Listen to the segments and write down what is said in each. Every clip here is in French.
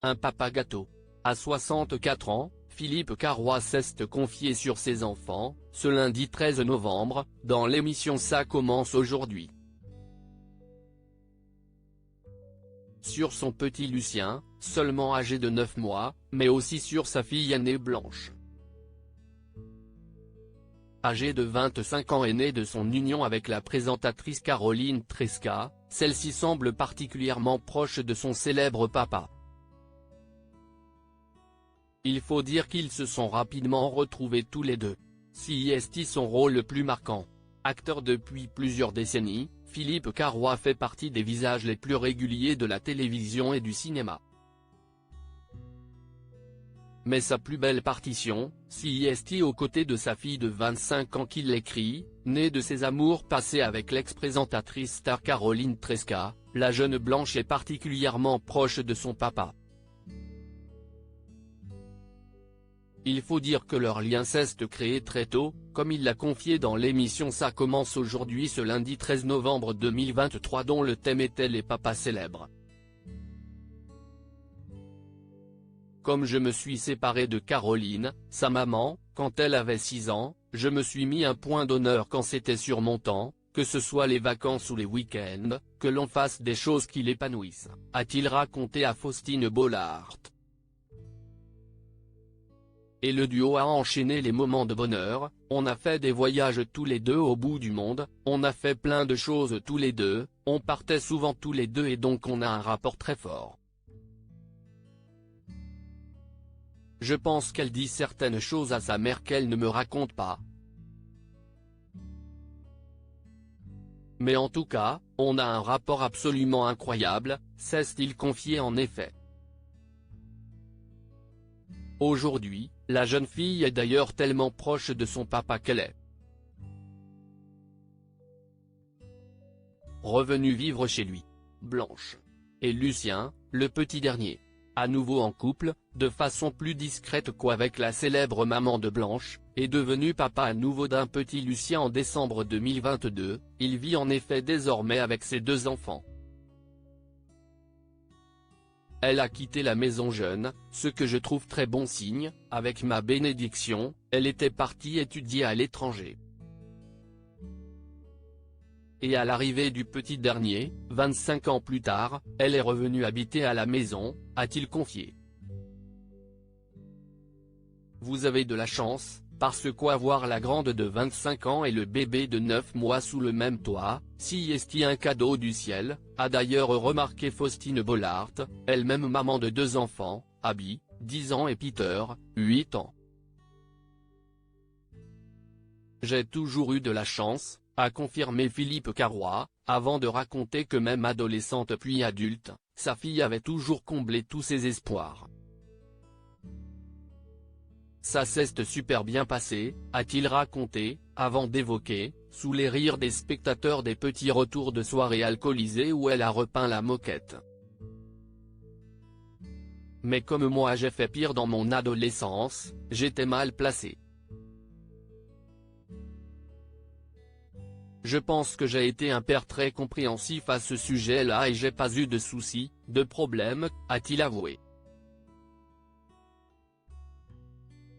un papa gâteau. À 64 ans, Philippe Carrois s'est confié sur ses enfants, ce lundi 13 novembre, dans l'émission Ça commence aujourd'hui. Sur son petit Lucien, seulement âgé de 9 mois, mais aussi sur sa fille aînée Blanche. Âgée de 25 ans et née de son union avec la présentatrice Caroline Tresca, celle-ci semble particulièrement proche de son célèbre papa. Il faut dire qu'ils se sont rapidement retrouvés tous les deux. CIST son rôle le plus marquant. Acteur depuis plusieurs décennies, Philippe Carrois fait partie des visages les plus réguliers de la télévision et du cinéma. Mais sa plus belle partition, CIST aux côtés de sa fille de 25 ans qui l'écrit, née de ses amours passés avec l'ex-présentatrice star Caroline Tresca, la jeune Blanche est particulièrement proche de son papa. Il faut dire que leur lien s'est créé très tôt, comme il l'a confié dans l'émission Ça commence aujourd'hui ce lundi 13 novembre 2023 dont le thème était les papas célèbres. Comme je me suis séparé de Caroline, sa maman, quand elle avait 6 ans, je me suis mis un point d'honneur quand c'était sur mon temps, que ce soit les vacances ou les week-ends, que l'on fasse des choses qui l'épanouissent, a-t-il raconté à Faustine Bollaert. Et le duo a enchaîné les moments de bonheur, on a fait des voyages tous les deux au bout du monde, on a fait plein de choses tous les deux, on partait souvent tous les deux et donc on a un rapport très fort. Je pense qu'elle dit certaines choses à sa mère qu'elle ne me raconte pas. Mais en tout cas, on a un rapport absolument incroyable, s'est-il confié en effet. Aujourd'hui, la jeune fille est d'ailleurs tellement proche de son papa qu'elle est revenue vivre chez lui. Blanche et Lucien, le petit dernier, à nouveau en couple, de façon plus discrète qu'avec la célèbre maman de Blanche, est devenu papa à nouveau d'un petit Lucien en décembre 2022, il vit en effet désormais avec ses 2 enfants. Elle a quitté la maison jeune, ce que je trouve très bon signe, avec ma bénédiction, elle était partie étudier à l'étranger. Et à l'arrivée du petit dernier, 25 ans plus tard, elle est revenue habiter à la maison, a-t-il confié. Vous avez de la chance, parce qu'avoir la grande de 25 ans et le bébé de 9 mois sous le même toit, si est un cadeau du ciel, a d'ailleurs remarqué Faustine Bollaert, elle-même maman de 2 enfants, Abby, 10 ans et Peter, 8 ans. J'ai toujours eu de la chance, a confirmé Philippe Carrois, avant de raconter que même adolescente puis adulte, sa fille avait toujours comblé tous ses espoirs. Ça s'est super bien passé, a-t-il raconté, avant d'évoquer, sous les rires des spectateurs des petits retours de soirée alcoolisée où elle a repeint la moquette. Mais comme moi j'ai fait pire dans mon adolescence, j'étais mal placé. Je pense que j'ai été un père très compréhensif à ce sujet-là et j'ai pas eu de soucis, de problèmes, a-t-il avoué.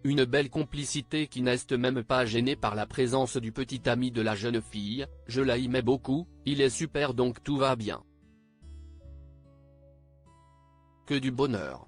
Une belle complicité qui n'est même pas gênée par la présence du petit ami de la jeune fille, je l'aimais beaucoup, il est super donc tout va bien. Que du bonheur.